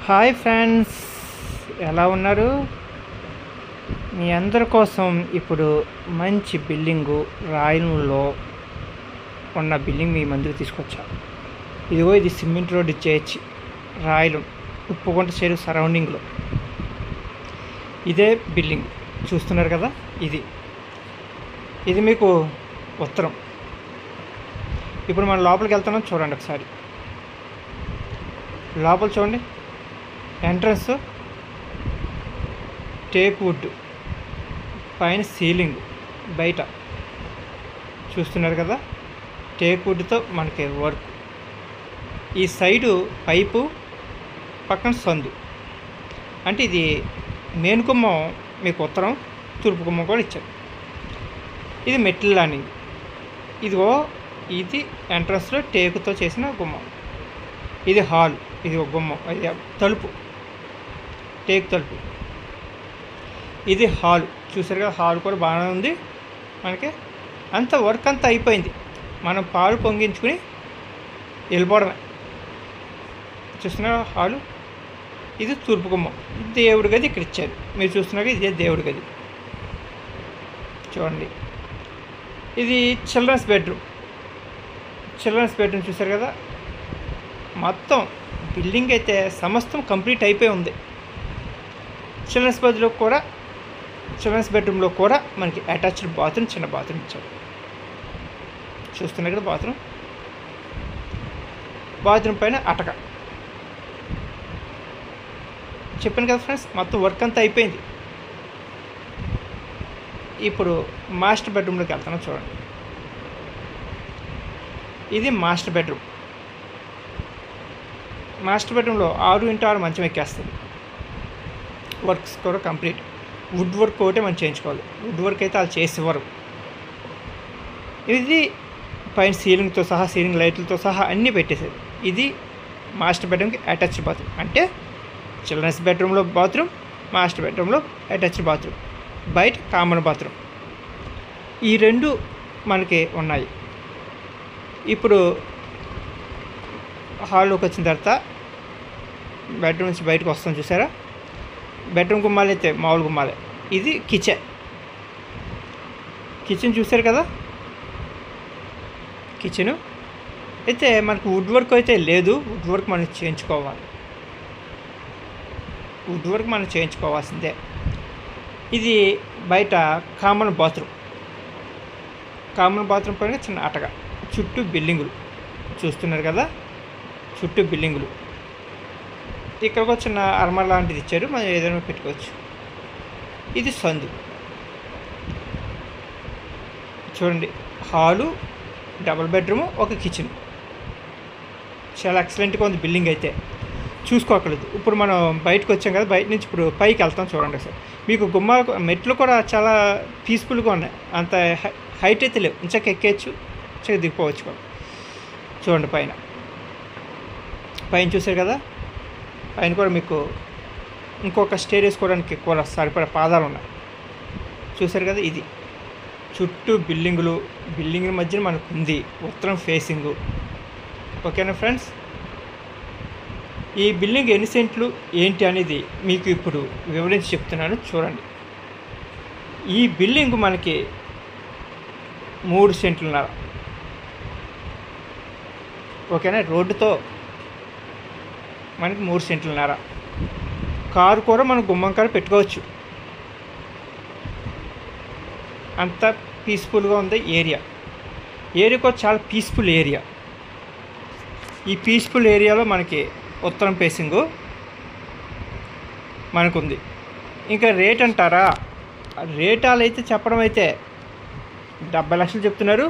Hi friends, ఎలా ఉన్నారు? మీ అందరి కోసం ఇప్పుడు మంచి బిల్డింగు రాయలంలో ఉన్న బిల్డింగ్ మీ ముందుకు తీసుకొచ్చా. ఇదిగో ఇది సిమెంట్ రోడ్డు చేర్చి రాయలం ఉప్పుగుంట చెరువు సరౌండింగ్లో ఇదే బిల్డింగ్ చూస్తున్నారు కదా. ఇది మీకు ఉత్తరం. ఇప్పుడు మనం లోపలికి వెళ్తున్నాం, చూడండి ఒకసారి. లోపల చూడండి, ఎంట్రన్స్ టేక్ వుడ్, పైన సీలింగ్, బయట చూస్తున్నారు కదా టేక్ వుడ్తో మనకి వర్క్. ఈ సైడు పైపు, పక్కన సందు. అంటే ఇది మెయిన్ గుమ్మం మీకు ఉత్తరం, తూర్పు గుమ్మం కూడా ఇచ్చారు. ఇది మెట్ల ల్యాండింగ్. ఇదిగో ఇది ఎంట్రన్స్లో టేకుతో చేసిన గుమ్మం. ఇది హాల్, ఇది ఒక గుమ్మం, ఇది తలుపు, టేక్ తలుపు. ఇది హాల్, చూసారు కదా. హాల్ కూడా బాగానే ఉంది మనకి. అంత వర్క్ అంతా అయిపోయింది. మనం పాలు పొంగించుకుని వెళ్ళిపోవడమే. చూస్తున్నారు హాలు. ఇది తూర్పు గుమ్మం. దేవుడి గది ఇక్కడ ఇచ్చారు, మీరు చూస్తున్నారు. ఇదే దేవుడి గది చూడండి. ఇది చిల్డ్రన్స్ బెడ్రూమ్. చూసారు కదా. మొత్తం బిల్డింగ్ అయితే సమస్తం కంప్లీట్ అయిపోయి ఉంది. చిల్డ్రన్స్ బెడ్రూమ్లో కూడా మనకి అటాచ్డ్ బాత్రూమ్, చిన్న బాత్రూమ్ ఇచ్చారు. చూస్తున్నారు కదా బాత్రూమ్ పైన అటక. చెప్పాను కదా ఫ్రెండ్స్, మొత్తం వర్క్ అంతా అయిపోయింది. ఇప్పుడు మాస్టర్ బెడ్రూమ్లోకి వెళ్తాను, చూడండి. ఇది మాస్టర్ బెడ్రూమ్లో 6x6 మంచం ఎక్కేస్తుంది. వర్క్స్ కూడా కంప్లీట్. వుడ్ వర్క్ ఒకటే మనం చేయించుకోవాలి. వుడ్ వర్క్ అయితే వాళ్ళు చేసేవారు. ఇది పైన సీలింగ్తో సహా, సీలింగ్ లైట్లతో సహా అన్నీ పెట్టేసేది. ఇది మాస్టర్ బెడ్రూమ్కి అటాచ్డ్ బాత్రూమ్. అంటే చిల్డ్రన్స్ బెడ్రూమ్లో బాత్రూమ్, మాస్టర్ బెడ్రూమ్లో అటాచ్డ్ బాత్రూమ్, బయట కామన్ బాత్రూమ్. ఈ రెండు మనకి ఉన్నాయి. ఇప్పుడు హాల్లోకి వచ్చిన తర్వాత బెడ్రూమ్ నుంచి బయటకు వస్తాం, చూసారా. బెడ్రూమ్ గుమ్మాలు అయితే మామూలు గుమ్మాలే. ఇది కిచెన్ చూసారు కదా. కిచెను అయితే మనకు వుడ్ వర్క్ అయితే లేదు. వుడ్ వర్క్ మనం చేయించుకోవాల్సిందే. ఇది బయట కామన్ బాత్రూమ్ పైన చిన్న అటక, చుట్టూ బిల్డింగులు చూస్తున్నారు కదా. ఇక్కడ ఒక చిన్న అర్మర్ లాంటిది ఇచ్చారు, మనం ఏదైనా పెట్టుకోవచ్చు. ఇది సందు చూడండి. హాలు, డబుల్ బెడ్రూము, ఒక కిచెన్. చాలా ఎక్సలెంట్గా ఉంది బిల్డింగ్ అయితే, చూసుకోకలేదు. ఇప్పుడు మనం బయటకు వచ్చాం కదా, బయట నుంచి ఇప్పుడు పైకి వెళ్తాం, చూడండి సార్. మీకు మెట్లు కూడా చాలా పీస్ఫుల్గా ఉన్నాయి. అంత హైట్ అయితే లేవు, ఇంచక్క ఎక్కేయచ్చు, ఇంచక్క దిగిపోవచ్చు కూడా. చూడండి పైన చూసారు కదా. పైన కూడా మీకు ఇంకొక స్టేర్ వేసుకోవడానికి కూడా సరిపడా పాదాలు ఉన్నాయి, చూసారు కదా. ఇది చుట్టూ బిల్డింగుల మధ్యన మనకు ఉంది ఉత్తరం ఫేసింగు. ఓకేనా ఫ్రెండ్స్. ఈ బిల్డింగ్ ఎన్ని సెంట్లు ఏంటి అనేది మీకు ఇప్పుడు వివరించి చెప్తున్నాను, చూడండి. ఈ బిల్డింగ్ మనకి 3 సెంట్లున్నర. ఓకేనా. రోడ్డుతో మనకి 3 సెంట్లున్నర. కారు కూడా మనం గుమ్మం కాడ పెట్టుకోవచ్చు. అంత పీస్ఫుల్గా ఉంది ఏరియా కూడా చాలా పీస్ఫుల్ ఏరియా. ఈ పీస్ఫుల్ ఏరియాలో మనకి ఉత్తరం ఫేసింగు మనకుంది. ఇంకా రేట్ అంటారా, రేటాలు అయితే చెప్పడం అయితే 70 లక్షలు చెప్తున్నారు.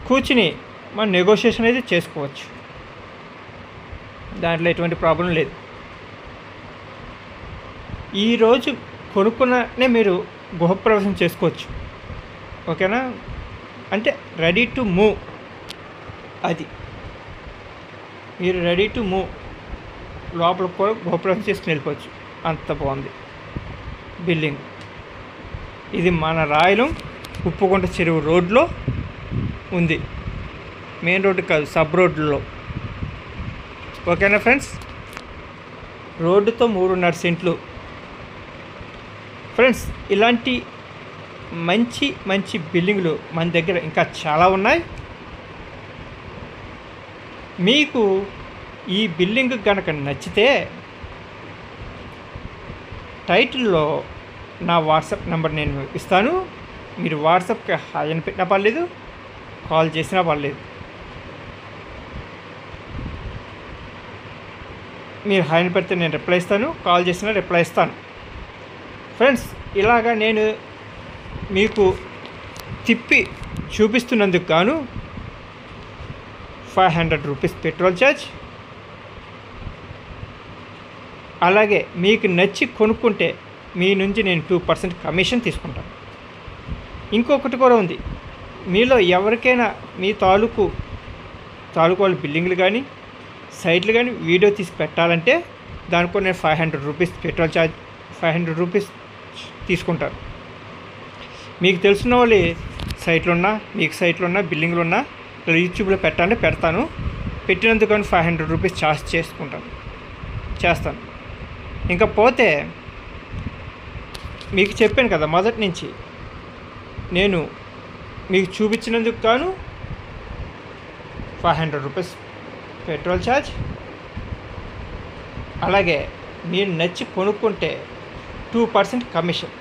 కూర్చుని మనం నెగోషియేషన్ అయితే చేసుకోవచ్చు, దాంట్లో ఎటువంటి ప్రాబ్లం లేదు. ఈరోజు కొనుక్కునే మీరు గృహప్రవేశం చేసుకోవచ్చు. ఓకేనా. అంటే రెడీ టు మూవ్. అది మీరు రెడీ టు మూవ్, లోపలికి కూడా గృహప్రవేశం చేసుకుని వెళ్ళిపోవచ్చు. అంత బాగుంది బిల్డింగ్. ఇది మన రాయలం ఉప్పుగుంట చెరువు రోడ్లో ఉంది, మెయిన్ రోడ్డు కాదు, సబ్ రోడ్లో. ఓకేనా ఫ్రెండ్స్. రోడ్డుతో 3.5 సెంట్లు. ఫ్రెండ్స్, ఇలాంటి మంచి మంచి బిల్డింగులు మన దగ్గర ఇంకా చాలా ఉన్నాయి. మీకు ఈ బిల్డింగ్ కనుక నచ్చితే టైటిల్లో నా వాట్సాప్ నెంబర్ నేను ఇస్తాను. మీరు వాట్సాప్కి హాయ్ అని పెట్టినా పర్లేదు, కాల్ చేసినా పర్లేదు. మీరు హాయ్ అని పెడితే నేను రిప్లై ఇస్తాను, కాల్ చేసినా రిప్లై ఇస్తాను. ఫ్రెండ్స్, ఇలాగా నేను మీకు తిప్పి చూపిస్తున్నందుకు గాను 500 రూపీస్ పెట్రోల్ ఛార్జ్. అలాగే మీకు నచ్చి కొనుక్కుంటే మీ నుంచి నేను 2% కమిషన్ తీసుకుంటాను. ఇంకొకటి కూడా ఉంది. మీలో ఎవరికైనా మీ తాలూకు వాళ్ళ బిల్డింగ్లు కానీ సైట్లు కానీ వీడియో తీసి పెట్టాలంటే దానికి నేను 500 రూపీస్ పెట్రోల్ ఛార్జ్ 500 రూపీస్ తీసుకుంటాను. మీకు తెలిసిన వాళ్ళు మీకు సైట్లు ఉన్నా బిల్డింగ్లు ఉన్నా యూట్యూబ్లో పెట్టాలంటే పెడతాను. పెట్టినందుకు 500 రూపీస్ ఛార్జ్ చేస్తాను. ఇంకా పోతే మీకు చెప్పాను కదా మొదటి నుంచి, నేను మీకు చూపించినందుకు గాను 500 రూపీస్ పెట్రోల్ ఛార్జ్. అలాగే మీరు నచ్చి కొనుక్కుంటే 2% కమిషన్.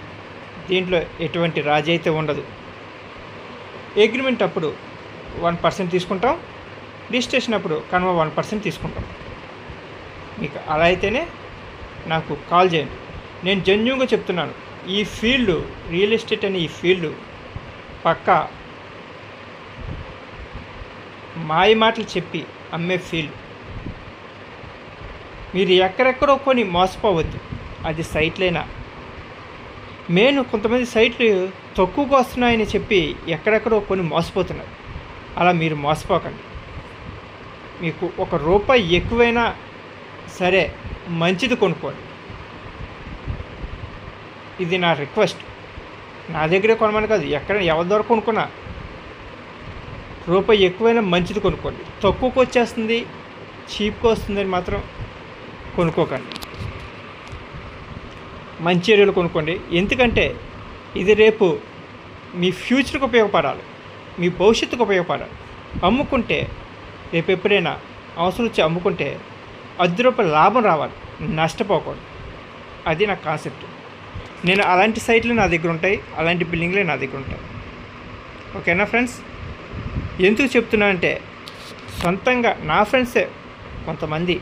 దీంట్లో ఎటువంటి రాజీ అయితే ఉండదు. అగ్రిమెంట్ అప్పుడు 1% తీసుకుంటాం, రిజిస్ట్రేషన్ అప్పుడు కనుమ 1% తీసుకుంటాం. మీకు అలా అయితేనే నాకు కాల్ చేయండి. నేను జెన్యూన్గా చెప్తున్నాను. ఈ ఫీల్డ్ రియల్ ఎస్టేట్ అనే ఈ ఫీల్డ్ పక్కా మాయ మాటలు చెప్పి అమ్మే ఫీల్డ్. మీరు ఎక్కడెక్కడో కొని మోసపోవద్దు. అది సైట్లైనా. కొంతమంది సైట్లు తక్కువగా వస్తున్నాయని చెప్పి ఎక్కడెక్కడో కొని మోసపోతున్నారు. అలా మీరు మోసపోకండి. మీకు ₹1 ఎక్కువైనా సరే మంచిది కొనుక్కోండి. ఇది నా రిక్వెస్ట్. నా దగ్గరే కొనమని కాదు, ఎవరి ద్వారా కొనుక్కున్నా ₹1 ఎక్కువైనా మంచిది కొనుక్కోండి. తక్కువకి వచ్చేస్తుంది, చీప్గా వస్తుందని మాత్రం కొనుక్కోకండి. మంచి ఏరియాలో కొనుక్కోండి. ఎందుకంటే ఇది రేపు మీ ఫ్యూచర్కి ఉపయోగపడాలి, మీ భవిష్యత్తుకు ఉపయోగపడాలి. అమ్ముకుంటే రేపు ఎప్పుడైనా అవసరం వచ్చి అమ్ముకుంటే ₹10 లాభం రావాలి, నష్టపోకూడదు. అది నా కాన్సెప్ట్. నేను అలాంటి సైట్లు నా దగ్గర ఉంటాయి, అలాంటి బిల్డింగ్లే నా దగ్గర ఉంటాయి. ఓకేనా ఫ్రెండ్స్? ఎందుకు చెప్తున్నా అంటే సొంతంగా నా ఫ్రెండ్సే కొంతమంది,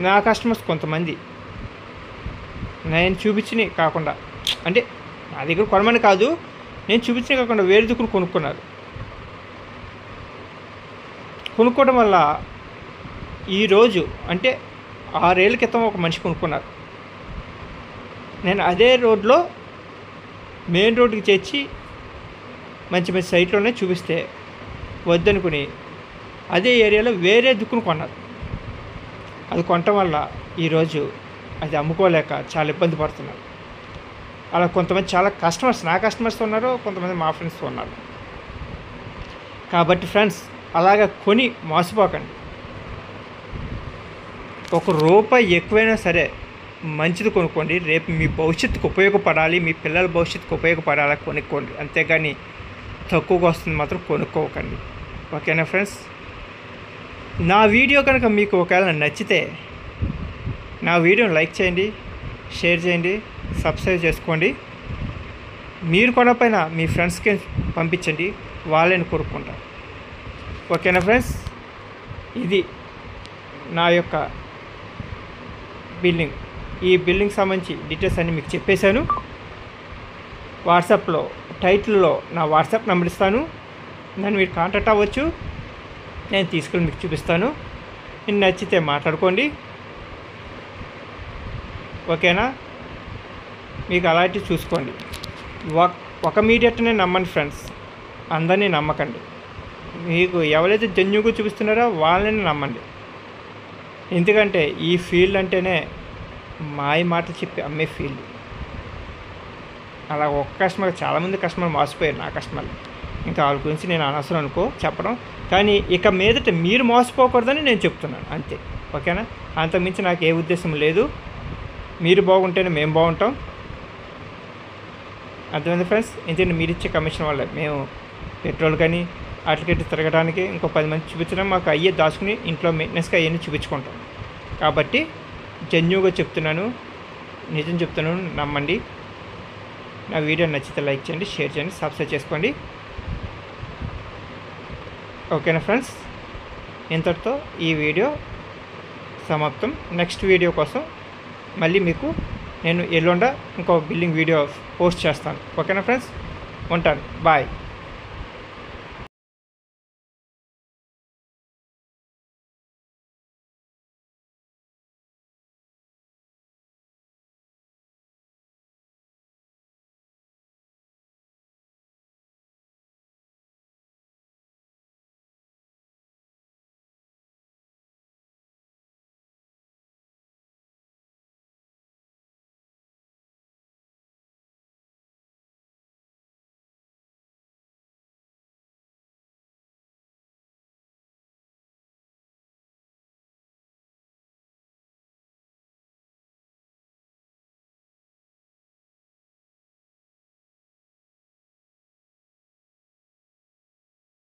నా కస్టమర్స్ కొంతమంది నేను చూపించినవి కాకుండా, అంటే నా దగ్గర కొనమని కాదు, నేను చూపించినవి కాకుండా వేరే దిక్కును కొనుక్కున్నారు. కొనుక్కోవడం వల్ల ఈరోజు అంటే 6 ఏళ్ళ క్రితం ఒక మనిషి కొనుక్కున్నారు. నేను అదే రోడ్లో మెయిన్ రోడ్డుకి చేర్చి మంచి మంచి సైట్లోనే చూపిస్తే వద్దనుకుని అదే ఏరియాలో వేరే దిక్కును కొన్నారు. అది కొనటం వల్ల ఈరోజు అది అమ్ముకోలేక చాలా ఇబ్బంది పడుతున్నారు. అలా కొంతమంది చాలా కస్టమర్స్, నా కస్టమర్స్ ఉన్నారు, కొంతమంది మా ఫ్రెండ్స్ ఉన్నారు. కాబట్టి ఫ్రెండ్స్, అలాగ కొని మోసపోకండి. ₹1 ఎక్కువైనా సరే మంచిది కొనుక్కోండి. రేపు మీ భవిష్యత్తుకు ఉపయోగపడాలి, మీ పిల్లల భవిష్యత్తుకు ఉపయోగపడాలి కొనుక్కోండి. అంతేగాని తక్కువగా వస్తుంది మాత్రం కొనుక్కోకండి. ఓకేనా ఫ్రెండ్స్? నా వీడియో కనుక మీకు ఒకవేళ నచ్చితే నా వీడియోని లైక్ చేయండి, షేర్ చేయండి, సబ్స్క్రైబ్ చేసుకోండి. మీరు కొనపైన మీ ఫ్రెండ్స్కి పంపించండి, వాళ్ళని కొనుక్కుంటారు. ఓకేనా ఫ్రెండ్స్? ఇది నా యొక్క బిల్డింగ్. ఈ బిల్డింగ్ సంబంధించి డీటెయిల్స్ అన్నీ మీకు చెప్పేశాను. వాట్సాప్లో టైటిల్లో నా వాట్సాప్ నెంబర్ ఇస్తాను, నన్ను మీరు కాంటాక్ట్ అవ్వచ్చు. నేను తీసుకుని మీకు చూపిస్తాను. మీకు నచ్చితే మాట్లాడుకోండి. ఓకేనా? మీకు అలాంటివి చూసుకోండి. ఒక మీడియానే నమ్మండి ఫ్రెండ్స్, అందరినీ నమ్మకండి. మీకు ఎవరైతే జెన్యూన్గా చూపిస్తున్నారో వాళ్ళని నమ్మండి. ఎందుకంటే ఈ ఫీల్డ్ అంటేనే మాయ మాటలు చెప్పి అమ్మే ఫీల్డ్. అలా ఒక కస్టమర్, చాలామంది కస్టమర్ మోసపోయారు, నా కస్టమర్లు. ఇంకా వాళ్ళ గురించి నేను అనవసరం చెప్పడం. కానీ ఇక మీదట మీరు మోసపోకూడదని నేను చెప్తున్నాను, అంతే. ఓకేనా? అంతకుమించి నాకు ఏ ఉద్దేశం లేదు. మీరు బాగుంటేనే మేము బాగుంటాం. అర్థమైంది ఫ్రెండ్స్? ఎందుకంటే మీరు ఇచ్చే కమిషన్ వల్ల మేము పెట్రోల్ కానీ వాటికి తిరగడానికి ఇంకో 10 మంది చూపించడం మాకు అయ్యే దాచుకుని ఇంట్లో మెయింటెనెన్స్గా అవన్నీ చూపించుకుంటాం. కాబట్టి జెన్యూన్గా చెప్తున్నాను, నిజం చెప్తున్నాను, నమ్మండి. నా వీడియో నచ్చితే లైక్ చేయండి, షేర్ చేయండి, సబ్స్క్రైబ్ చేసుకోండి. ఓకేనా ఫ్రెండ్స్? ఇంతటితో ఈ వీడియో సమాప్తం. నెక్స్ట్ వీడియో కోసం మళ్ళీ మీకు నేను ఎల్లుండ ఇంకో బిల్డింగ్ వీడియో పోస్ట్ చేస్తాను. ఓకేనా ఫ్రెండ్స్? ఉంటాను. బాయ్.